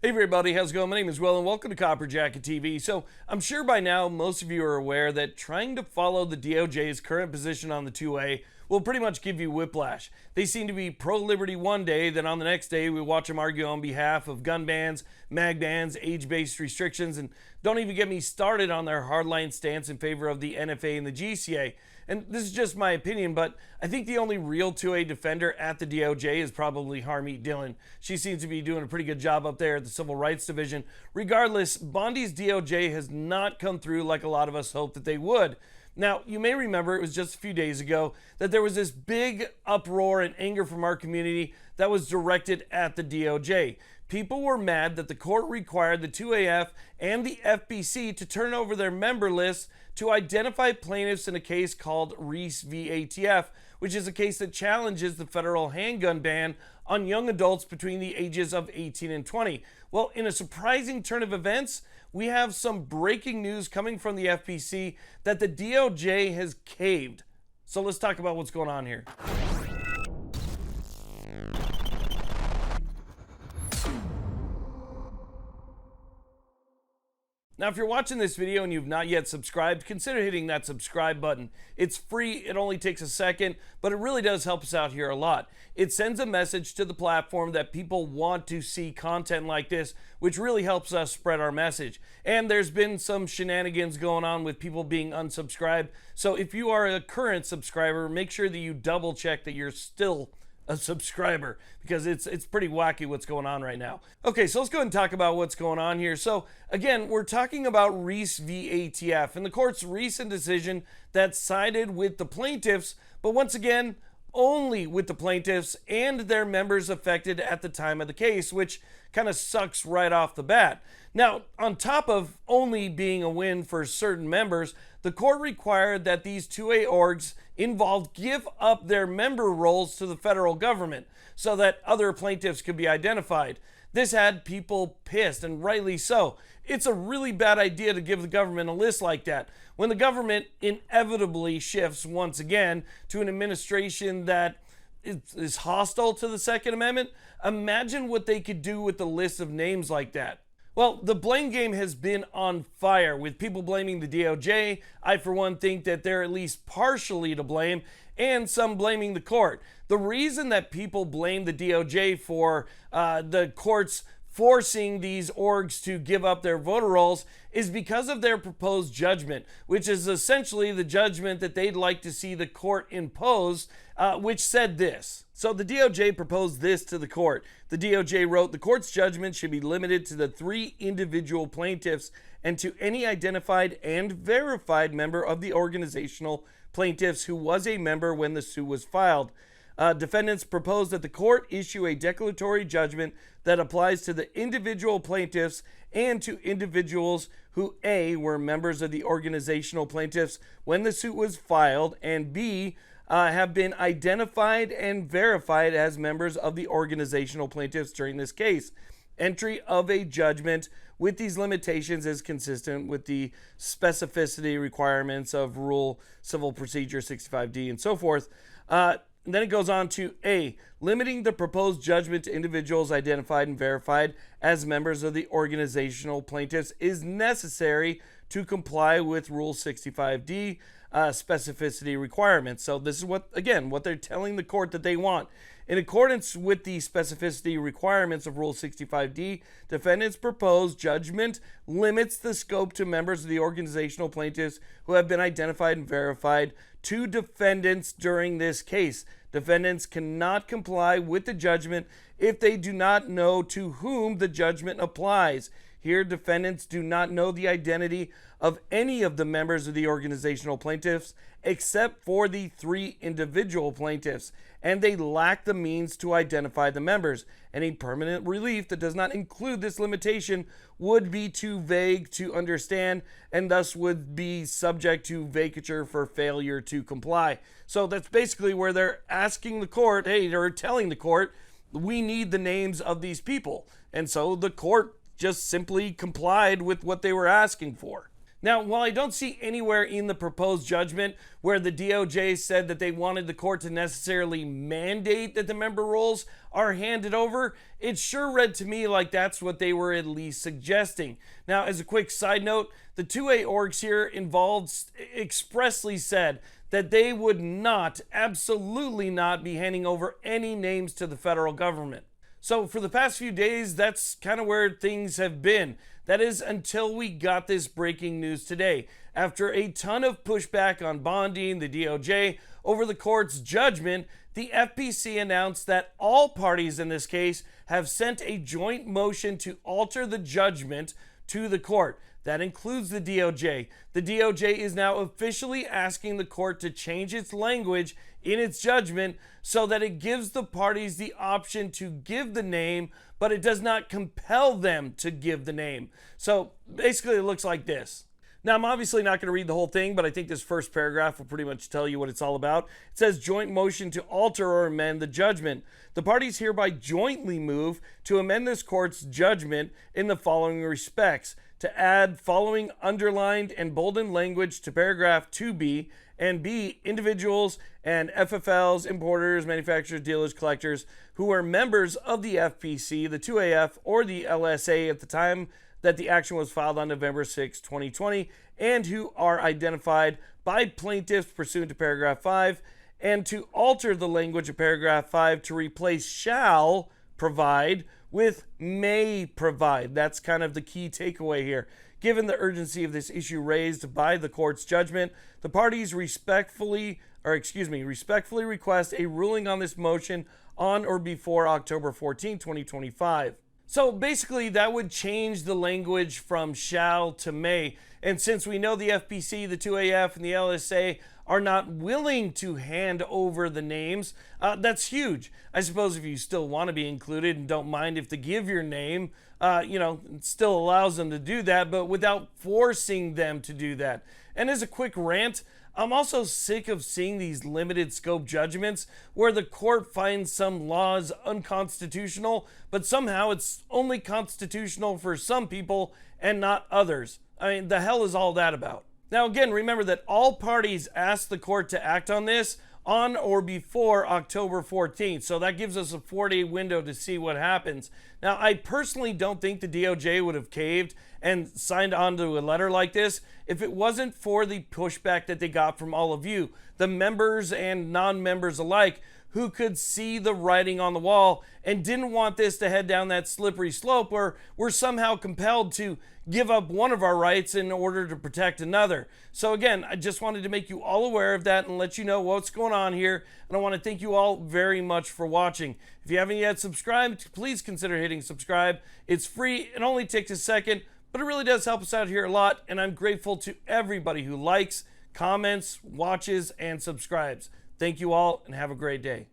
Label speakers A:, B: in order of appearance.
A: Hey everybody, how's it going? My name is Will and welcome to Copper Jacket TV. So I'm sure by now most of you are aware that trying to follow the DOJ's current position on the 2A will pretty much give you whiplash. They seem to be pro-liberty one day, then on the next day we watch them argue on behalf of gun bans, mag bans, age-based restrictions, and don't even get me started on their hardline stance in favor of the NFA and the GCA. And this is just my opinion, but I think the only real 2A defender at the DOJ is probably Harmeet Dillon. She seems to be doing a pretty good job up there at the Civil Rights Division. Regardless, Bondi's DOJ has not come through like a lot of us hoped that they would. Now, you may remember it was just a few days ago that there was this big uproar and anger from our community that was directed at the DOJ. People were mad that the court required the 2AF and the FPC to turn over their member lists to identify plaintiffs in a case called Reese v. ATF, which is a case that challenges the federal handgun ban on young adults between the ages of 18 and 20. Well, in a surprising turn of events, we have some breaking news coming from the FPC that the DOJ has caved. So let's talk about what's going on here. Now, if you're watching this video and you've not yet subscribed, consider hitting that subscribe button. It's free, it only takes a second, but it really does help us out here a lot. It sends a message to the platform that people want to see content like this, which really helps us spread our message. And there's been some shenanigans going on with people being unsubscribed. So if you are a current subscriber, make sure that you double check that you're still a subscriber, because it's pretty wacky what's going on right now. Okay, so let's go ahead and talk about what's going on here. So again, we're talking about Reese v. ATF and the court's recent decision that sided with the plaintiffs, but once again, only with the plaintiffs and their members affected at the time of the case, which kind of sucks right off the bat. Now, on top of only being a win for certain members, the court required that these 2A orgs involved give up their member roles to the federal government so that other plaintiffs could be identified. This had people pissed, and rightly so. It's a really bad idea to give the government a list like that when the government inevitably shifts once again to an administration that is hostile to the Second Amendment. Imagine what they could do with a list of names like that. Well, the blame game has been on fire, with people blaming the DOJ. I, for one, think that they're at least partially to blame, and some blaming the court. The reason that people blame the DOJ for the courts forcing these orgs to give up their voter rolls is because of their proposed judgment, which is essentially the judgment that they'd like to see the court impose, which said this. So the DOJ proposed this to the court. The DOJ wrote, the court's judgment should be limited to the 3 individual plaintiffs and to any identified and verified member of the organizational plaintiffs who was a member when the suit was filed. Defendants proposed that the court issue a declaratory judgment that applies to the individual plaintiffs and to individuals who A, were members of the organizational plaintiffs when the suit was filed, and B, have been identified and verified as members of the organizational plaintiffs during this case. Entry of a judgment with these limitations is consistent with the specificity requirements of Rule Civil Procedure 65D and so forth. And then it goes on to A, limiting the proposed judgment to individuals identified and verified as members of the organizational plaintiffs is necessary to comply with Rule 65D specificity requirements. So this is what they're telling the court that they want. In accordance with the specificity requirements of Rule 65D, defendants' proposed judgment limits the scope to members of the organizational plaintiffs who have been identified and verified to defendants during this case. Defendants cannot comply with the judgment if they do not know to whom the judgment applies. Here, defendants do not know the identity of any of the members of the organizational plaintiffs except for the 3 individual plaintiffs, and they lack the means to identify the members. Any permanent relief that does not include this limitation would be too vague to understand and thus would be subject to vacatur for failure to comply. So that's basically where they're asking the court, hey, they're telling the court, we need the names of these people. And so the court just simply complied with what they were asking for. Now, while I don't see anywhere in the proposed judgment where the DOJ said that they wanted the court to necessarily mandate that the member roles are handed over, it sure read to me like that's what they were at least suggesting. Now, as a quick side note, the 2A orgs here involved expressly said that they would not, absolutely not, be handing over any names to the federal government. So for the past few days, that's kind of where things have been. That is until we got this breaking news today. After a ton of pushback on Bondi and the DOJ over the court's judgment, the FPC announced that all parties in this case have sent a joint motion to alter the judgment to the court. That includes the DOJ. The DOJ is now officially asking the court to change its language in its judgment so that it gives the parties the option to give the name, but it does not compel them to give the name. So basically it looks like this. Now, I'm obviously not going to read the whole thing, but I think this first paragraph will pretty much tell you what it's all about. It says joint motion to alter or amend the judgment. The parties hereby jointly move to amend this court's judgment in the following respects: to add following underlined and bolden language to paragraph 2B, and B, individuals and FFLs, importers, manufacturers, dealers, collectors who are members of the FPC, the 2AF, or the LSA at the time that the action was filed on November 6, 2020, and who are identified by plaintiffs pursuant to paragraph 5, and to alter the language of paragraph 5 to replace shall provide with may provide. That's kind of the key takeaway here. Given the urgency of this issue raised by the court's judgment, the parties respectfully request a ruling on this motion on or before October 14, 2025. So basically that would change the language from shall to may. And since we know the FPC, the 2AF, and the LSA are not willing to hand over the names, that's huge. I suppose if you still want to be included and don't mind if they give your name, it still allows them to do that, but without forcing them to do that. And as a quick rant, I'm also sick of seeing these limited scope judgments where the court finds some laws unconstitutional, but somehow it's only constitutional for some people and not others. I mean, the hell is all that about? Now, again, remember that all parties asked the court to act on this on or before October 14th. So that gives us a 4-day window to see what happens. Now, I personally don't think the DOJ would have caved and signed on to a letter like this if it wasn't for the pushback that they got from all of you, the members and non-members alike, who could see the writing on the wall and didn't want this to head down that slippery slope where we're somehow compelled to give up one of our rights in order to protect another. So again, I just wanted to make you all aware of that and let you know what's going on here. And I want to thank you all very much for watching. If you haven't yet subscribed, please consider hitting subscribe. It's free. It only takes a second, but it really does help us out here a lot. And I'm grateful to everybody who likes, comments, watches, and subscribes. Thank you all and have a great day.